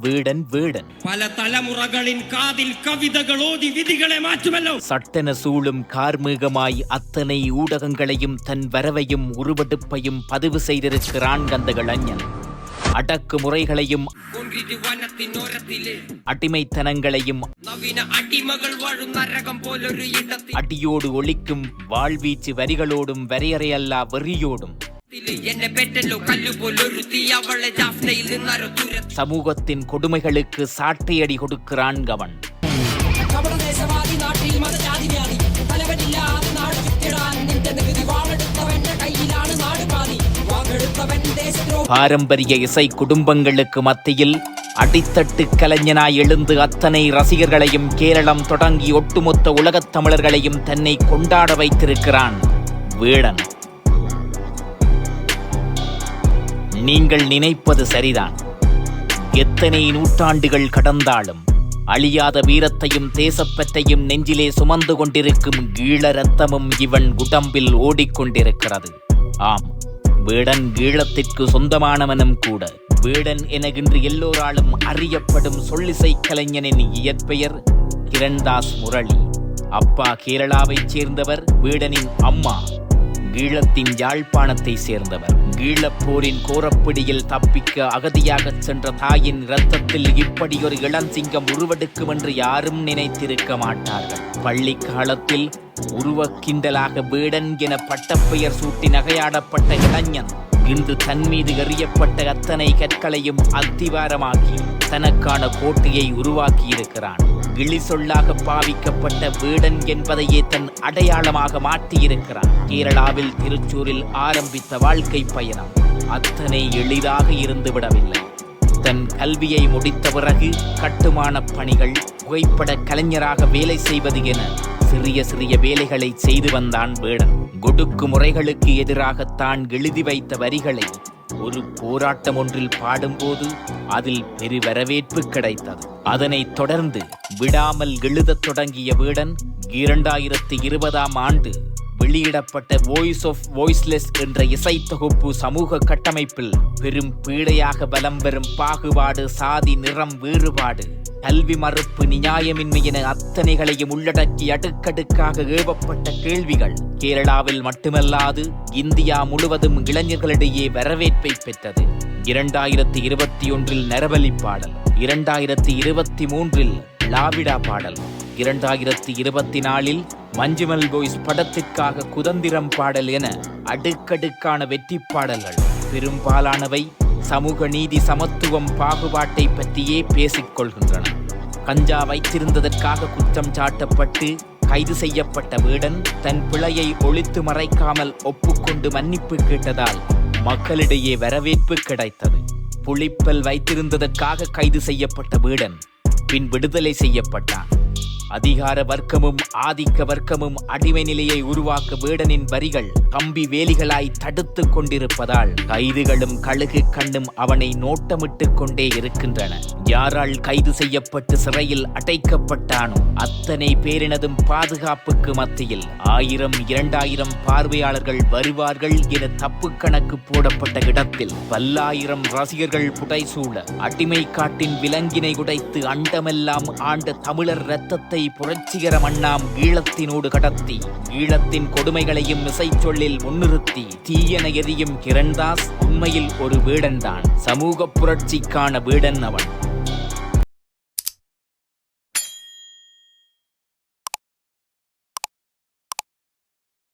வீடன் வீடன் பல தலைமுறைகளின் காதில் கவிதைகள் ஓதி விதிகளை மாற்றுமல்லோ. சட்டென சூழும் கார்மீகமாய் அத்தனை ஊடகங்களையும் தன் வரவையும் உருவெடுப்பையும் பதிவு செய்திருக்கிறான் அந்த இளைஞன். அடக்கு முறைகளையும் அடிமைத்தனங்களையும் அடியோடு ஒழிக்கும் வாழ்வீச்சு வரிகளோடும் வரையறையல்லா வெறியோடும் சமூகத்தின் கொடுமைகளுக்கு சாட்டையடி கொடுக்கிறான் அவன். பாரம்பரிய இசை குடும்பங்களுக்கு மத்தியில் அடித்தட்டு கலைஞனாய் எழுந்து அத்தனை ரசிகர்களையும் கேரளம் தொடங்கி ஒட்டுமொத்த உலகத் தமிழர்களையும் தன்னை கொண்டாட வைத்திருக்கிறான் வீடன். நீங்கள் நினைப்பது சரிதான். எத்தனை நூற்றாண்டுகள் கடந்தாலும் அழியாத வீரத்தையும் தேசப்பற்றையும் நெஞ்சிலே சுமந்து கொண்டிருக்கும் ஈழ ரத்தமும் இவன் உடம்பில் ஓடிக்கொண்டிருக்கிறது. ஆம், வீடன் ஈழத்திற்கு சொந்தமானவனும் கூட. வீடன் என இன்று எல்லோராலும் அறியப்படும் சொல்லிசை கலைஞனின் இயற்பெயர் கிரண்தாஸ் முரளி. அப்பா கேரளாவைச் சேர்ந்தவர், வீடனின் அம்மா ஈழத்தின் யாழ்ப்பாணத்தை சேர்ந்தவர். ஈழப்போரின் கோரப்பிடியில் தப்பிக்க அகதியாகச் சென்ற தாயின் இரத்தத்தில் இப்படி ஒரு இளஞ்சிங்கம் உருவெடுக்கும் என்று யாரும் நினைத்திருக்க மாட்டார்கள். பள்ளி காலத்தில் உருவக்கிண்டலாக வீடன் என பட்டப்பெயர் சூட்டி நகையாடப்பட்ட இளைஞன் இன்று தன் மீது எறியப்பட்ட அத்தனை கற்களையும் அத்திவாரமாக்கி தனக்கான கோட்டையை உருவாக்கியிருக்கிறான். கிளி சொல்லாக பாவிக்கப்பட்ட வீடன் என்பதையே தன் அடையாளமாக மாற்றியிருக்கிறான். கேரளாவில் திருச்சூரில் ஆரம்பித்த வாழ்க்கை பயணம் அத்தனை எளிதாக இருந்துவிடவில்லை. தன் கல்வியை முடித்த பிறகு கட்டுமான பணிகள், புகைப்பட கலைஞராக வேலை செய்வது என சிறிய சிறிய வேலைகளை செய்து வந்தான் வீடன். கொடுக்கு முறைகளுக்கு எதிராக தான் எழுதி வைத்த வரிகளை ஒரு போராட்டம் ஒன்றில் பாடும்போது அதில் பெரு வரவேற்பு கிடைத்தது. அதனைத் தொடர்ந்து விடாமல் எழுதத் தொடங்கிய வீடன் 2020 ஆண்டு வெளியிடப்பட்ட வாய்ஸ் ஆஃப் வாய்ஸ்லெஸ் என்ற இசை தொகுப்பு சமூக கட்டமைப்பில் பெரும் பீடையாக பலம் பெறும் பாகுபாடு, சாதி, நிறம் வேறுபாடு, கல்வி மறுப்பு, நியாயமின்மை என அத்தனைகளையும் உள்ளடக்கி அடுக்கடுக்காக ஏவப்பட்ட கேள்விகள் கேரளாவில் மட்டுமல்லாது இந்தியா முழுவதும் இளைஞர்களிடையே வரவேற்பை பெற்றது. 2021 நரபலி பாடல், 2023 லாவிடா பாடல், 2024 மஞ்சுமல் பாய்ஸ் படத்திற்காக குதந்திரம் பாடல் என அடுக்கடுக்கான வெற்றி பாடல்கள். பெரும்பாலானவை சமூக நீதி, சமத்துவம், பாகுபாட்டை பற்றியே பேசிக்கொள்கின்றன. கஞ்சா வைத்திருந்ததற்காக குற்றம் சாட்டப்பட்டு கைது செய்யப்பட்ட வீடன் தன் பிழையை ஒளித்து மறைக்காமல் ஒப்புக்கொண்டு மன்னிப்பு கேட்டதால் மக்களிடையே வரவேற்பு கிடைத்தது. புளிப்பல் வைத்திருந்ததற்காக கைது செய்யப்பட்ட வீடன் பின் விடுதலை செய்யப்பட்டான். அதிகார வர்க்கமும் ஆதிக்க வர்க்கமும் அடிமை நிலையை உருவாக்க வீடனின் வரிகள் கம்பி வேலிகளாய் தடுத்து கொண்டிருப்பதால் கைதுகளும் கழுகு கண்ணும் அவனை நோட்டமிட்டு கொண்டே இருக்கின்றன. யாரால் கைது செய்யப்பட்டு சிறையில் அடைக்கப்பட்டானோ அத்தனை பேரினதும் பாதுகாப்புக்கு மத்தியில் 1000 2000 பார்வையாளர்கள் வருவார்கள் என தப்பு கணக்கு போடப்பட்ட இடத்தில் பல்லாயிரம் ரசிகர்கள் புடைசூழ அடிமை காட்டின் விலங்கினை உடைத்து அண்டமெல்லாம் ஆண்ட தமிழர் இரத்தத்தை புரட்சிகர மண்ணாம் ஈழத்தினோடு கடத்தி ஈழத்தின் கொடுமைகளையும் இசை சொல்லில் முன்னிறுத்தி தீயென எரியும் கிரண்தாஸ் உண்மையில் ஒரு வீடன்தான். சமூக புரட்சிக்கான வீடன் அவன்.